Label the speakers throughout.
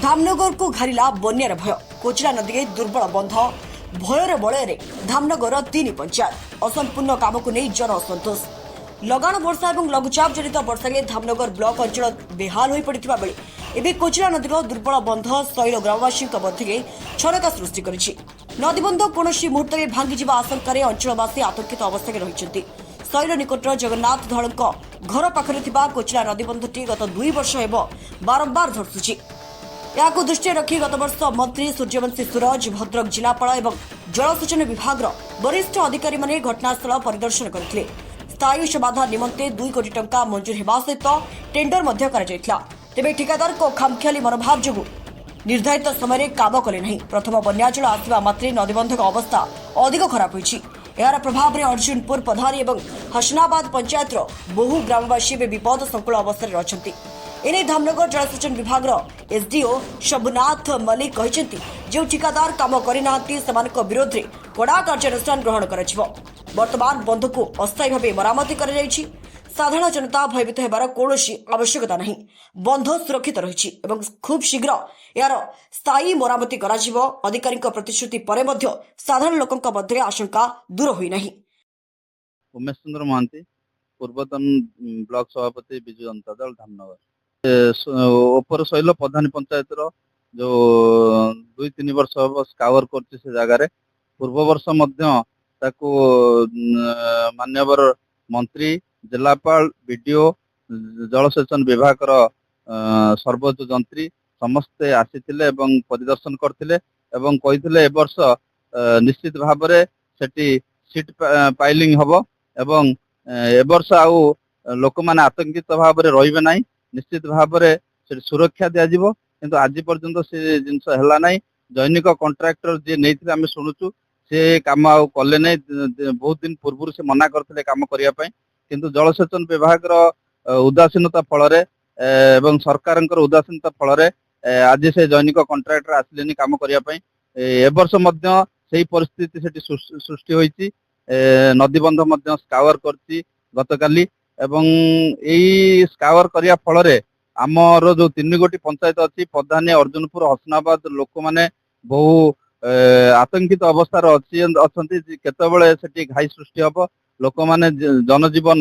Speaker 1: धामनगर को घारिला बन्यार भय। कोचिला नदी दुर्बल बंध भयर बलय धामनगर 3 पंचायत असंपूर्ण काम को नहीं जन असंतोष। लगाण वर्षा और लघुचाप जनित वर्षा धामनगर ब्लॉक अंचल बेहाल हो पड़ा बेले एवं कोचिला नदी दुर्बल बंध शैल ग्रामवासी मध्य छनका सृष्टि करिछि। नदीबंध कौन मुहूर्त में भांगी आशंक अंचलवासी आतंकित अवस्था रही। शैल निकटर जगन्नाथ धड़ घर पाखरे कोचिला नदीबंधटी गत 2 वर्ष हेब बारंबार धसुछि। याकु दृष्टि रखी गत वर्ष मंत्री सूर्यवंशी सूरज भद्रक जिलापाल और जलसेचन विभाग वरिष्ठ अधिकारी माने घटनास्थल परिदर्शन करथिले। स्थायी समाधान निमंते 2 कोटी टंका मंजूर हेबा सहित टेंडर मध्य करा जायतिला। तेबे ठिकादार को खामखियाली मनोभाव जोगु निर्धारित समय काम कले नहीं। प्रथम बन्या जल आसिबा मात्रे नदीबंधक अवस्था अधिक खराब होइछि। यार प्रभाव में अर्जुनपुर पधारी और हसनाबाद पंचायत बहु ग्रामवासी विपद संकुल अवस्था रही। एने धामनगर जलसेचन विभाग एसडीओ शंभुनाथ मल्लिक कहते जो ठिकादार काम करना विरोध में कड़ा कार्यानुष्ठान ग्रहण कर वर्तमान बंध को अस्थायी भाव मरामती कर साधारण जनता भयभीत होबार कौन आवश्यकता नहीं। बंध सुरक्षित रही खूब शीघ्र यार स्थायी मरामती कर अधिकारी प्रतिश्रुति पर साधारण लोकों मध्य आशंका दूर हुई नहीं।
Speaker 2: उमेश चंद्र महांती पूर्वतन ब्लॉक सभापति विजु जनता दल धामनगर ओपर शैल प्रधान पंचायत जो 2-3 वर्ष हम स्कावर कर जगार पूर्व वर्ष मान्यवर मंत्री जिलापाल बीडीओ जलसेचन विभाग सर्वोच्च जंत्री समस्ते आसीथिले एवं परिदर्शन करथिले एवं कहिथिले ए वर्ष निश्चित भाव में सेठी सीट पाइलिंग हबो एवं ए वर्ष आउ लोक माने आतंकित भाव में रहिबे नाही। निश्चित भाव में सुरक्षा दिया जिवो किंतु आज पर्यंत से जिनस हला नाही। दैनिक कॉन्ट्रैक्टर जे नैथिले आमे सुनुचु से काम आउ कले नै। बहुत दिन पूर्व से मना करथिले काम करिया पई किंतु जलसेचन विभाग उदासीनता फल एवं सरकार उदासीनता फल आज से दैनिक कॉन्ट्रैक्टर आसिलेनी काम करिया पई। ए वर्ष मध्य सही परिस्थिति सेठी सृष्टि होईची। नदीबंध मध्य स्कावर करची गतकाली एवं एई स्कावर करिया फल आमर जो 3 गोटी पंचायत अच्छी प्रधानी अर्जुनपुर हसनाबाद लोक माने बहु आतंकित अवस्था अच्छी केतबेले सेठी घाई सृष्टि हम लोक माने जनजीवन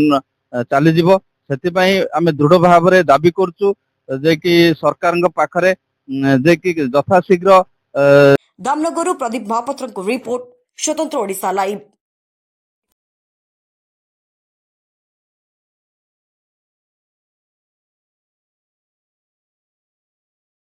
Speaker 2: चलीजिव। से आम दृढ़ भाव में दाबी करचु जे कि सरकार पाखरे जे कि यथाशीघ्र।
Speaker 1: धामनगर प्रदीप महापात्र रिपोर्ट स्वतंत्र ओडिशा लाइव।